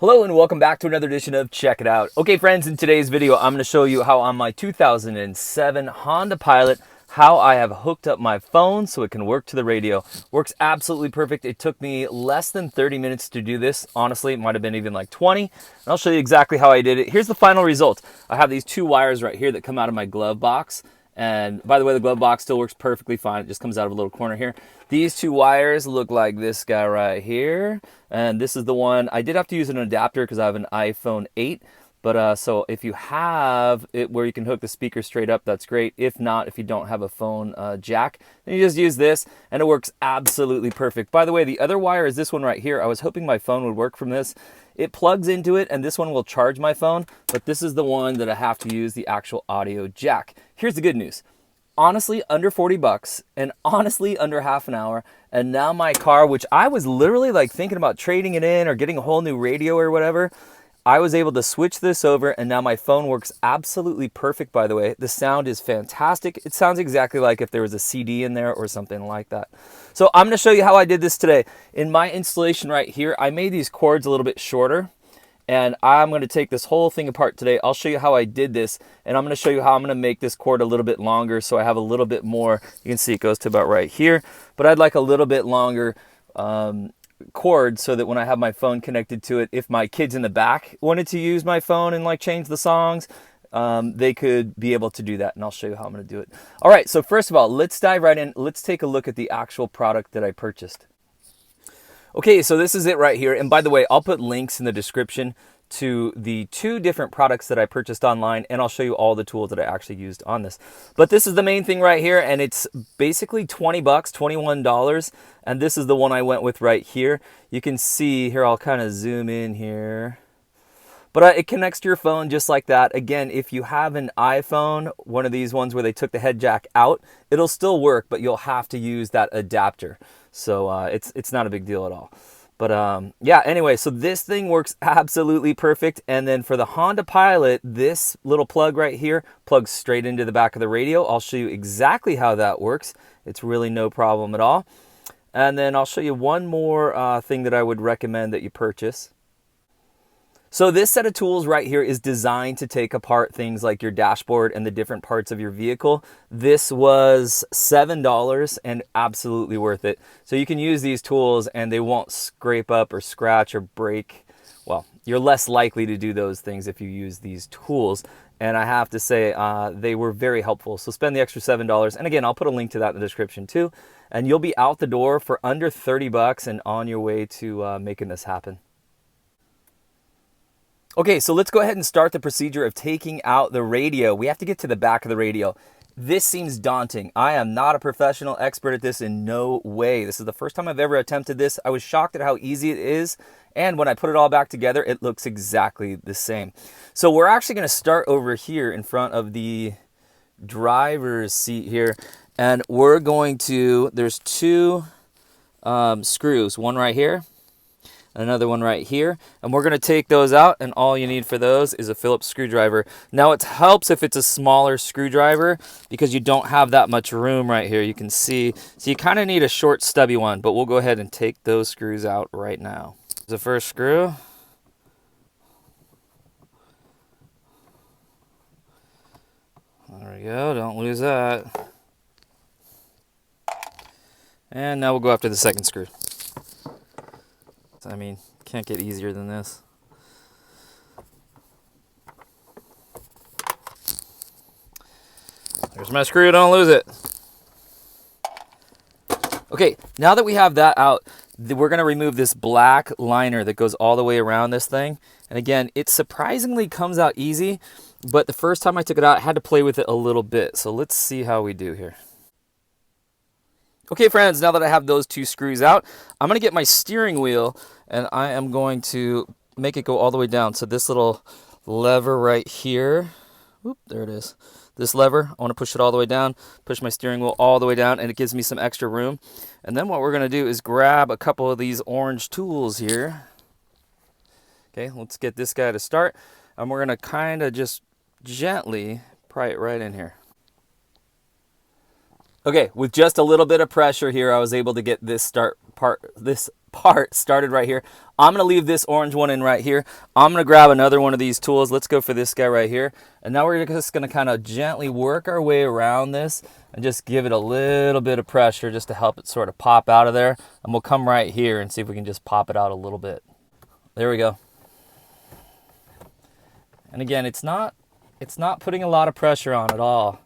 Hello and welcome back to another edition of Check It Out. Okay friends, in today's video I'm going to show you how on my 2007 Honda Pilot, how I have hooked up my phone so it can work to the radio. Works absolutely perfect. It took me less than 30 minutes to do this. Honestly, it might have been even like 20. And I'll show you exactly how I did it. Here's the final result. I have these two wires right here that come out of my glove box. And by the way, the glove box still works perfectly fine. It just comes out of a little corner here. These two wires look like this guy right here. And this is the one. I did have to use an adapter because I have an iPhone 8. But so if you have it where you can hook the speaker straight up, that's great. If not, if you don't have a phone jack, then you just use this and it works absolutely perfect. By the way, the other wire is this one right here. I was hoping my phone would work from this. It plugs into it and this one will charge my phone, but this is the one that I have to use the actual audio jack. Here's the good news. Honestly, under 40 bucks and honestly under half an hour. And now my car, which I was literally like thinking about trading it in or getting a whole new radio or whatever, I was able to switch this over and now my phone works absolutely perfect, by the way. The sound is fantastic. It sounds exactly like if there was a CD in there or something like that. So I'm going to show you how I did this today. In my installation right here, I made these cords a little bit shorter. And I'm going to take this whole thing apart today. I'll show you how I did this. And I'm going to show you how I'm going to make this cord a little bit longer so I have a little bit more. You can see it goes to about right here. But I'd like a little bit longer cord so that when I have my phone connected to it, if my kids in the back wanted to use my phone and like change the songs, they could be able to do that. And I'll show you how I'm going to do it. All right, so first of all, let's dive right in. Let's take a look at the actual product that I purchased. Okay, so this is it right here. And by the way, I'll put links in the description to the two different products that I purchased online, and I'll show you all the tools that I actually used on this. But this is the main thing right here, and it's basically 20 bucks, $21, and this is the one I went with right here. You can see here, I'll kind of zoom in here. But it connects to your phone just like that. Again, if you have an iPhone, one of these ones where they took the head jack out, it'll still work, but you'll have to use that adapter. So it's not a big deal at all. But yeah, anyway, so this thing works absolutely perfect. And then for the Honda Pilot, this little plug right here plugs straight into the back of the radio. I'll show you exactly how that works. It's really no problem at all. And then I'll show you one more thing that I would recommend that you purchase. So this set of tools right here is designed to take apart things like your dashboard and the different parts of your vehicle. This was $7 and absolutely worth it. So you can use these tools and they won't scrape up or scratch or break. Well, you're less likely to do those things if you use these tools. And I have to say, they were very helpful. So spend the extra $7. And again, I'll put a link to that in the description too. And you'll be out the door for under 30 bucks and on your way to making this happen. Okay, so let's go ahead and start the procedure of taking out the radio. We have to get to the back of the radio. This seems daunting. I am not a professional expert at this in no way. This is the first time I've ever attempted this. I was shocked at how easy it is. And when I put it all back together, it looks exactly the same. So we're actually going to start over here in front of the driver's seat here. And we're going to, there's two screws, one right here, another one right here, and we're going to take those out, and all you need for those is a Phillips screwdriver. Now it helps if it's a smaller screwdriver because you don't have that much room right here. You can see, so you kind of need a short stubby one, but we'll go ahead and take those screws out right now. The first screw. There we go, don't lose that. And now we'll go after the second screw. I mean, can't get easier than this. There's my screw, don't lose it. Okay, now that we have that out, we're going to remove this black liner that goes all the way around this thing. And again, it surprisingly comes out easy, but the first time I took it out, I had to play with it a little bit. So let's see how we do here. Okay, friends, now that I have those two screws out, I'm going to get my steering wheel and I am going to make it go all the way down. So this little lever right here, whoop, there it is. This lever, I want to push it all the way down, push my steering wheel all the way down, and it gives me some extra room. And then what we're going to do is grab a couple of these orange tools here. Okay, let's get this guy to start. And we're going to kind of just gently pry it right in here. Okay, with just a little bit of pressure here, I was able to get this part started right here. I'm going to leave this orange one in right here. I'm going to grab another one of these tools. Let's go for this guy right here. And now we're just going to kind of gently work our way around this and just give it a little bit of pressure just to help it sort of pop out of there. And we'll come right here and see if we can just pop it out a little bit. There we go. And again, it's not putting a lot of pressure on at all.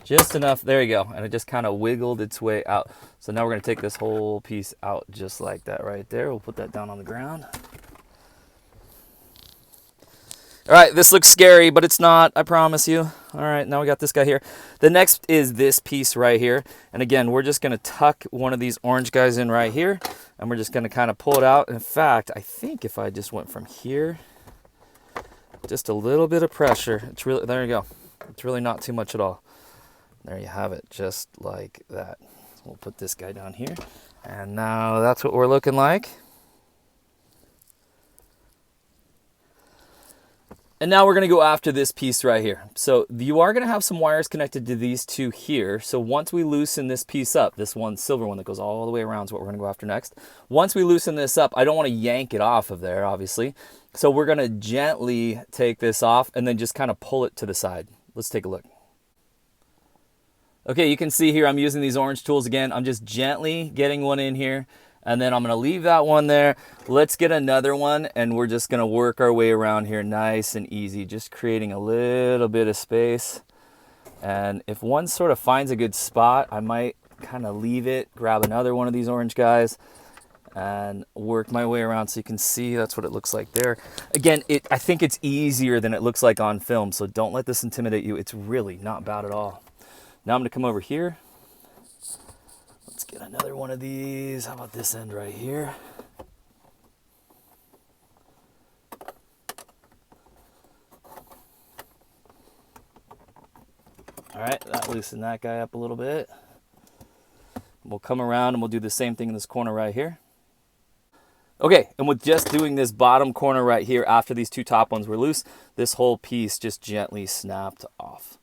Just enough. There you go. And it just kind of wiggled its way out. So now we're going to take this whole piece out just like that right there. We'll put that down on the ground. All right, this looks scary, but it's not, I promise you. All right, now we got this guy here. The next is this piece right here. And again, we're just going to tuck one of these orange guys in right here. And we're just going to kind of pull it out. In fact, I think if I just went from here, just a little bit of pressure. It's really, there you go. It's really not too much at all. There you have it, just like that. We'll put this guy down here. And now that's what we're looking like. And now we're going to go after this piece right here. So you are going to have some wires connected to these two here. So once we loosen this piece up, this one silver one that goes all the way around is what we're going to go after next. Once we loosen this up, I don't want to yank it off of there, obviously. So we're going to gently take this off and then just kind of pull it to the side. Let's take a look. Okay, you can see here I'm using these orange tools again. I'm just gently getting one in here, and then I'm going to leave that one there. Let's get another one, and we're just going to work our way around here nice and easy, just creating a little bit of space. And if one sort of finds a good spot, I might kind of leave it, grab another one of these orange guys, and work my way around so you can see that's what it looks like there. Again, I think it's easier than it looks like on film, so don't let this intimidate you. It's really not bad at all. Now I'm going to come over here. Let's get another one of these. How about this end right here? All right, that loosened that guy up a little bit. We'll come around and we'll do the same thing in this corner right here. Okay, and with just doing this bottom corner right here, after these two top ones were loose, this whole piece just gently snapped off.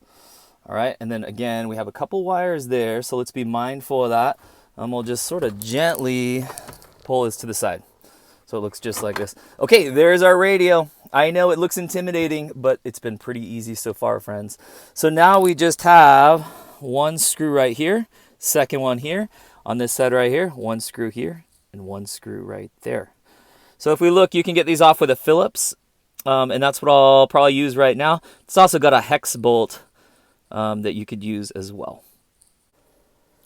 All right, and then again, we have a couple wires there, so let's be mindful of that. And we'll just sort of gently pull this to the side. So it looks just like this. Okay, there's our radio. I know it looks intimidating, but it's been pretty easy so far, friends. So now we just have one screw right here, second one here, on this side right here, one screw here, and one screw right there. So if we look, you can get these off with a Phillips, and that's what I'll probably use right now. It's also got a hex bolt that you could use as well.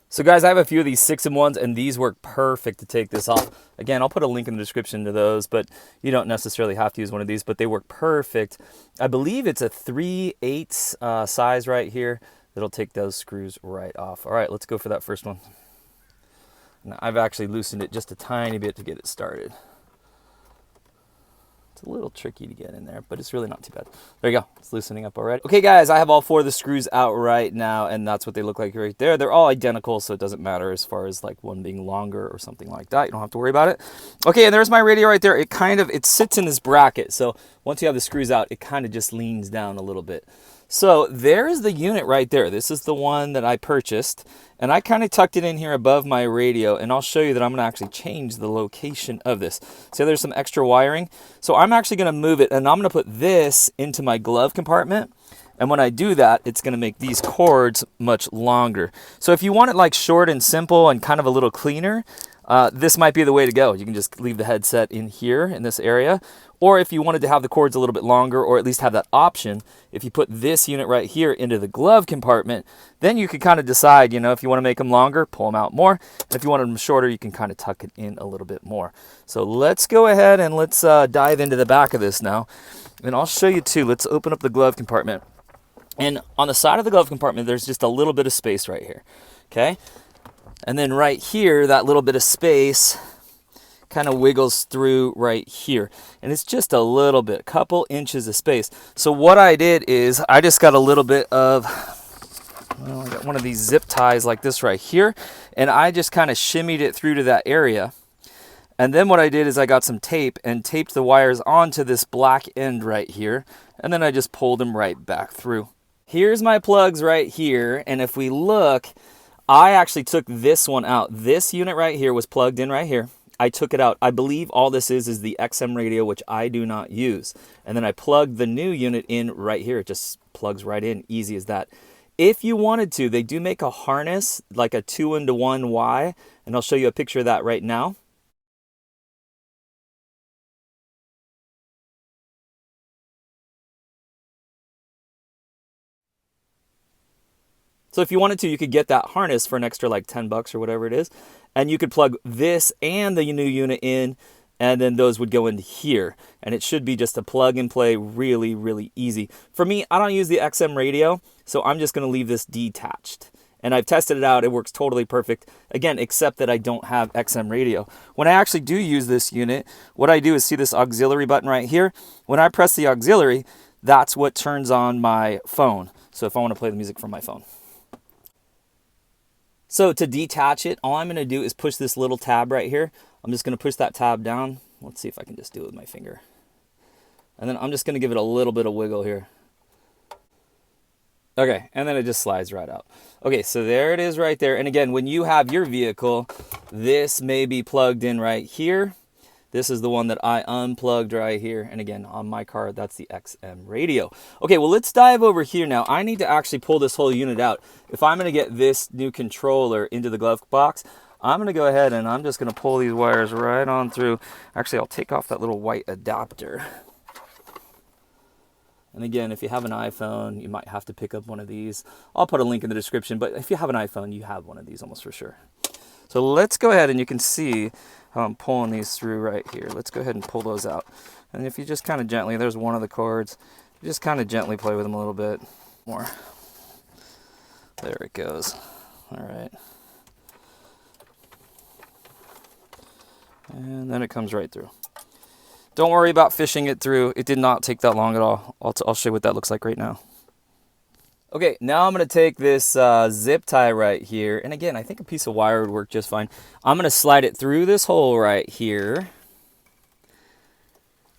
So guys, I have a few of these 6-in-1s, and these work perfect to take this off. Again, I'll put a link in the description to those, but you don't necessarily have to use one of these, but they work perfect. I believe it's a 3/8 size right here that'll take those screws right off. All right, let's go for that first one. Now, I've actually loosened it just a tiny bit to get it started. It's a little tricky to get in there, but it's really not too bad. There you go. It's loosening up already. Okay, guys, I have all 4 of the screws out right now, and that's what they look like right there. They're all identical, so it doesn't matter as far as like one being longer or something like that. You don't have to worry about it. Okay, and there's my radio right there. It sits in this bracket, so once you have the screws out, it kind of just leans down a little bit. So there's the unit right there. This is the one that I purchased, and I kind of tucked it in here above my radio, and I'll show you that I'm going to actually change the location of this. So there's some extra wiring. So I'm actually going to move it, and I'm going to put this into my glove compartment. And when I do that, it's going to make these cords much longer. So if you want it like short and simple and kind of a little cleaner, this might be the way to go. You can just leave the headset in here in this area. Or if you wanted to have the cords a little bit longer, or at least have that option, if you put this unit right here into the glove compartment, then you can kind of decide, you know, if you want to make them longer, pull them out more. And if you want them shorter, you can kind of tuck it in a little bit more. So let's go ahead and let's dive into the back of this now. And I'll show you too. Let's open up the glove compartment. And on the side of the glove compartment, there's just a little bit of space right here. Okay. And then right here, that little bit of space kind of wiggles through right here, and it's just a little bit, a couple inches of space. So what I did is I just got a little bit of, well, I got one of these zip ties like this right here, and I just kind of shimmied it through to that area. And then what I did is I got some tape and taped the wires onto this black end right here, and then I just pulled them right back through. Here's my plugs right here, and if we look, I actually took this one out. This unit right here was plugged in right here. I took it out. I believe all this is the XM radio, which I do not use. And then I plugged the new unit in right here. It just plugs right in, easy as that. If you wanted to, they do make a harness, like a 2-in-1 Y, and I'll show you a picture of that right now. So if you wanted to, you could get that harness for an extra like 10 bucks or whatever it is. And you could plug this and the new unit in, and then those would go into here. And it should be just a plug and play, really, really easy. For me, I don't use the XM radio, so I'm just gonna leave this detached. And I've tested it out, it works totally perfect. Again, except that I don't have XM radio. When I actually do use this unit, what I do is see this auxiliary button right here. When I press the auxiliary, that's what turns on my phone. So if I wanna play the music from my phone. So to detach it, all I'm going to do is push this little tab right here. I'm just going to push that tab down. Let's see if I can just do it with my finger. And then I'm just going to give it a little bit of wiggle here. Okay, and then it just slides right out. Okay, so there it is right there. And again, when you have your vehicle, this may be plugged in right here. This is the one that I unplugged right here. And again, on my car, that's the XM radio. Okay, well, let's dive over here now. I need to actually pull this whole unit out. If I'm going to get this new controller into the glove box, I'm going to go ahead and I'm just going to pull these wires right on through. Actually, I'll take off that little white adapter. And again, if you have an iPhone, you might have to pick up one of these. I'll put a link in the description, but if you have an iPhone, you have one of these almost for sure. So let's go ahead and you can see how I'm pulling these through right here. Let's go ahead and pull those out. And if you just kind of gently, there's one of the cords, you just kind of gently play with them a little bit more. There it goes. All right. And then it comes right through. Don't worry about fishing it through. It did not take that long at all. I'll show you what that looks like right now. Okay, now I'm going to take this zip tie right here. And again, I think a piece of wire would work just fine. I'm going to slide it through this hole right here.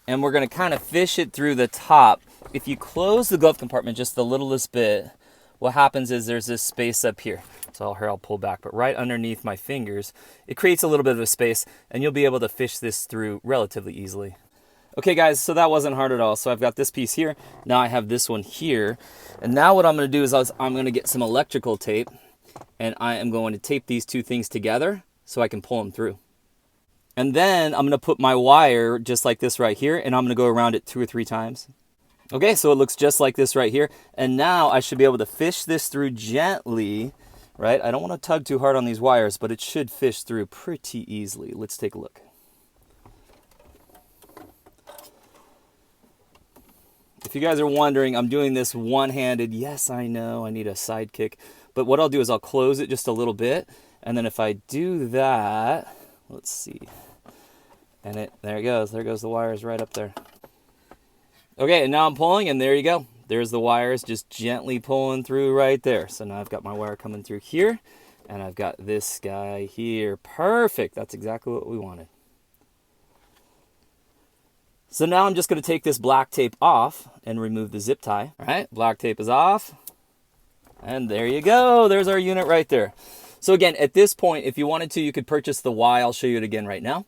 And we're going to kind of fish it through the top. If you close the glove compartment just the littlest bit, what happens is there's this space up here. So here I'll pull back, but right underneath my fingers, it creates a little bit of a space and you'll be able to fish this through relatively easily. Okay guys, so that wasn't hard at all. So I've got this piece here, now I have this one here. And now what I'm gonna do is I'm gonna get some electrical tape and I am going to tape these two things together so I can pull them through. And then I'm gonna put my wire just like this right here and I'm gonna go around it 2 or 3 times. Okay, so it looks just like this right here. And now I should be able to fish this through gently, right? I don't wanna tug too hard on these wires, but it should fish through pretty easily. Let's take a look. If you guys are wondering, I'm doing this one-handed. Yes, I know, I need a sidekick. But what I'll do is I'll close it just a little bit. And then if I do that, let's see. And there it goes. There goes the wires right up there. Okay, and now I'm pulling, and there you go. There's the wires just gently pulling through right there. So now I've got my wire coming through here, and I've got this guy here. Perfect. That's exactly what we wanted. So now I'm just going to take this black tape off and remove the zip tie. All right, black tape is off. And there you go. There's our unit right there. So again, at this point, if you wanted to, you could purchase the Y. I'll show you it again right now.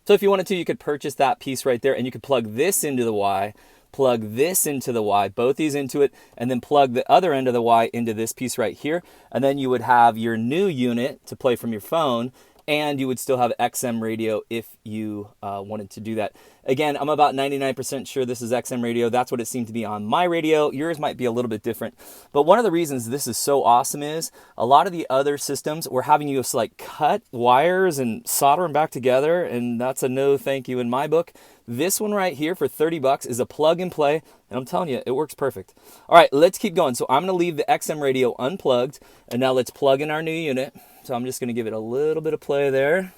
So if you wanted to, you could purchase that piece right there and you could plug this into the Y, plug this into the Y, both these into it, and then plug the other end of the Y into this piece right here. And then you would have your new unit to play from your phone. And you would still have XM radio if you wanted to do that. Again, I'm about 99% sure this is XM radio. That's what it seemed to be on my radio. Yours might be a little bit different. But one of the reasons this is so awesome is a lot of the other systems were having you just like cut wires and solder them back together. And that's a no thank you in my book. This one right here for 30 bucks is a plug and play. And I'm telling you, it works perfect. All right, let's keep going. So I'm going to leave the XM radio unplugged. And now let's plug in our new unit. So I'm just going to give it a little bit of play there.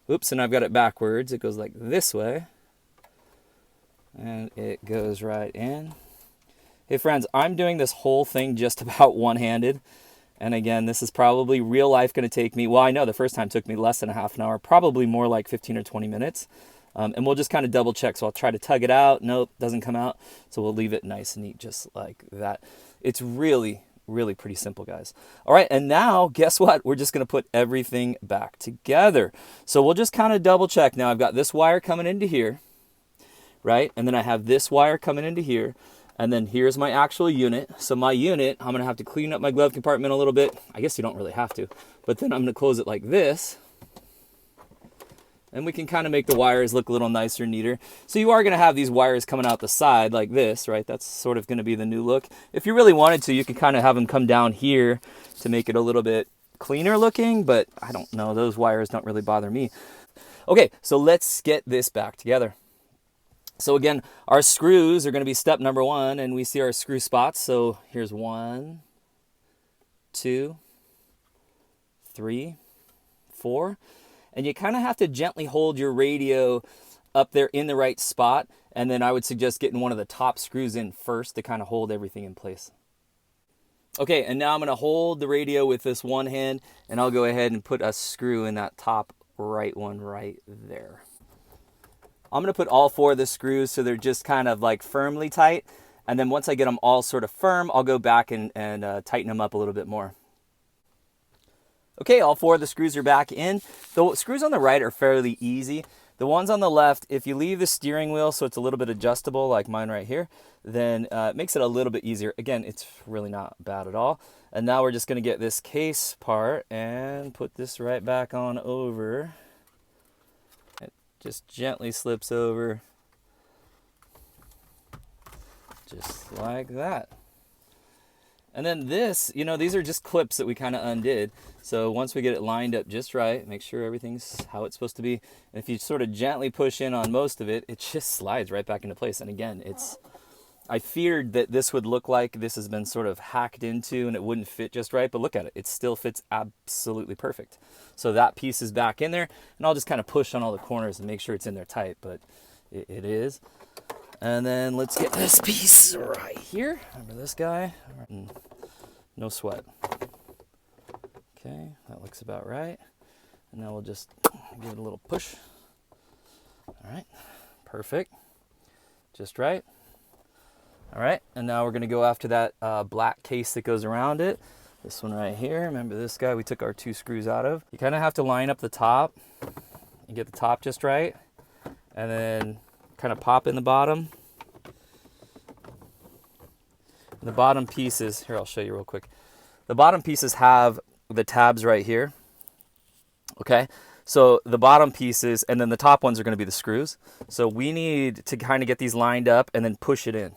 Oops, and I've got it backwards. It goes like this way. And it goes right in. Hey friends, I'm doing this whole thing just about one-handed. And again, this is probably real life going to take me, well, I know the first time took me less than a half an hour, probably more like 15 or 20 minutes. And we'll just kind of double check. So I'll try to tug it out. Nope, doesn't come out. So we'll leave it nice and neat just like that. It's really, really pretty simple, guys. All right, and now guess what? We're just going to put everything back together. So we'll just kind of double check. Now I've got this wire coming into here, right? And then I have this wire coming into here. And then here's my actual unit. So my unit, I'm going to have to clean up my glove compartment a little bit. I guess you don't really have to. But then I'm going to close it like this. And we can kind of make the wires look a little nicer and neater. So you are going to have these wires coming out the side like this, right? That's sort of going to be the new look. If you really wanted to, you could kind of have them come down here to make it a little bit cleaner looking. But I don't know. Those wires don't really bother me. Okay, so let's get this back together. So again, our screws are going to be step number 1, and we see our screw spots. So here's 1, 2, 3, 4. And you kind of have to gently hold your radio up there in the right spot. And then I would suggest getting one of the top screws in first to kind of hold everything in place. Okay, and now I'm going to hold the radio with this one hand, and I'll go ahead and put a screw in that top right one right there. I'm going to put all 4 of the screws so they're just kind of like firmly tight. And then once I get them all sort of firm, I'll go back and tighten them up a little bit more. Okay, all 4 of the screws are back in. The screws on the right are fairly easy. The ones on the left, if you leave the steering wheel so it's a little bit adjustable like mine right here, then it makes it a little bit easier. Again, it's really not bad at all. And now we're just going to get this case part and put this right back on over. Just gently slips over, just like that. And then this, you know, these are just clips that we kind of undid. So once we get it lined up just right, make sure everything's how it's supposed to be. And if you sort of gently push in on most of it, it just slides right back into place. And again, I feared that this would look like this has been sort of hacked into and it wouldn't fit just right, but look at it. It still fits absolutely perfect. So that piece is back in there, and I'll just kind of push on all the corners and make sure it's in there tight, but it is. And then let's get this piece right here. Remember this guy? No sweat. Okay, that looks about right. And now we'll just give it a little push. All right, perfect. Just right. All right, and now we're going to go after that black case that goes around it. This one right here. Remember this guy we took our 2 screws out of. You kind of have to line up the top and get the top just right. And then kind of pop in the bottom. And the bottom pieces, here I'll show you real quick. The bottom pieces have the tabs right here. Okay, so the bottom pieces and then the top ones are going to be the screws. So we need to kind of get these lined up and then push it in.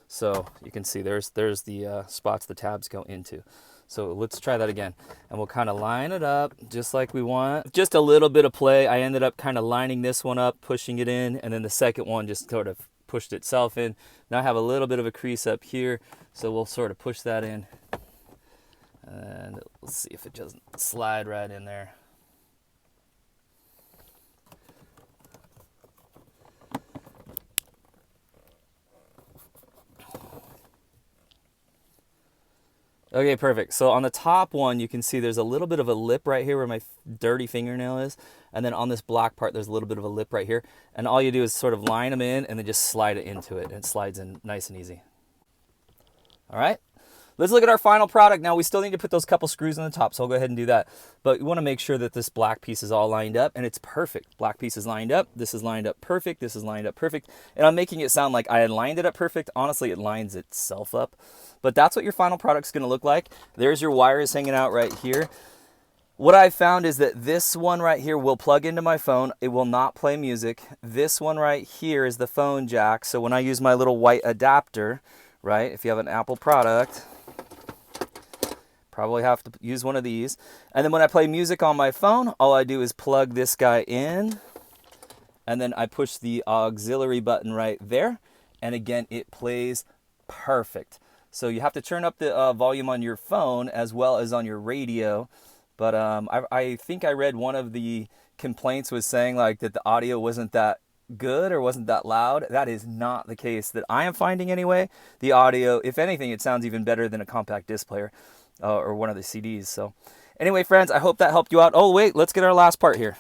So you can see there's the spots the tabs go into. So let's try that again. And we'll kind of line it up just like we want. Just a little bit of play. I ended up kind of lining this one up, pushing it in, and then the second one just sort of pushed itself in. Now I have a little bit of a crease up here, so we'll sort of push that in. And let's see if it doesn't slide right in there. Okay, perfect. So on the top one, you can see there's a little bit of a lip right here where my dirty fingernail is. And then on this black part, there's a little bit of a lip right here. And all you do is sort of line them in and then just slide it into it. And it slides in nice and easy. All right, let's look at our final product. Now, we still need to put those couple screws on the top, so I'll go ahead and do that. But we want to make sure that this black piece is all lined up, and it's perfect. Black piece is lined up. This is lined up perfect. This is lined up perfect. And I'm making it sound like I had lined it up perfect. Honestly, it lines itself up. But that's what your final product's going to look like. There's your wires hanging out right here. What I found is that this one right here will plug into my phone. It will not play music. This one right here is the phone jack. So when I use my little white adapter, right, if you have an Apple product, probably have to use one of these. And then when I play music on my phone, all I do is plug this guy in. And then I push the auxiliary button right there. And again, it plays perfect. So you have to turn up the volume on your phone as well as on your radio. But I think I read one of the complaints was saying like that the audio wasn't that good or wasn't that loud. That is not the case that I am finding anyway. The audio, if anything, it sounds even better than a compact disc player or one of the CDs. So anyway, friends, I hope that helped you out. Oh, wait, let's get our last part here.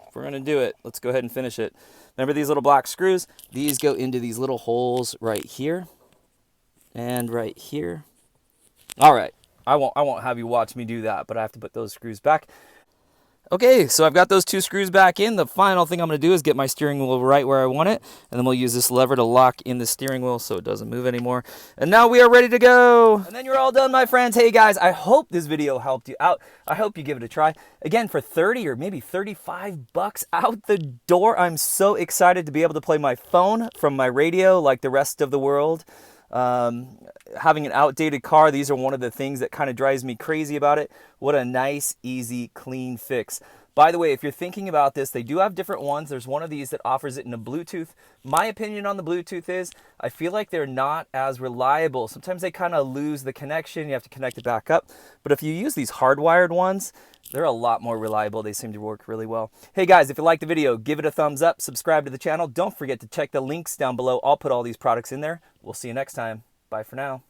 If we're going to do it, let's go ahead and finish it. Remember these little black screws? These go into these little holes right here. and right here. All right, I won't have you watch me do that, but I have to put those screws back. Okay, so I've got those 2 screws back in. The final thing I'm going to do is get my steering wheel right where I want it, and then we'll use this lever to lock in the steering wheel so it doesn't move anymore. And now we are ready to go. And then you're all done, my friends. Hey guys, I hope this video helped you out. I hope you give it a try. Again, for 30 or maybe 35 bucks out the door, I'm so excited to be able to play my phone from my radio like the rest of the world. Having an outdated car, these are one of the things that kind of drives me crazy about it. What a nice, easy, clean fix. By the way, if you're thinking about this, they do have different ones. There's one of these that offers it in a Bluetooth. My opinion on the Bluetooth is I feel like they're not as reliable. Sometimes they kind of lose the connection. You have to connect it back up. But if you use these hardwired ones, they're a lot more reliable. They seem to work really well. Hey guys, if you liked the video, give it a thumbs up, subscribe to the channel. Don't forget to check the links down below. I'll put all these products in there. We'll see you next time. Bye for now.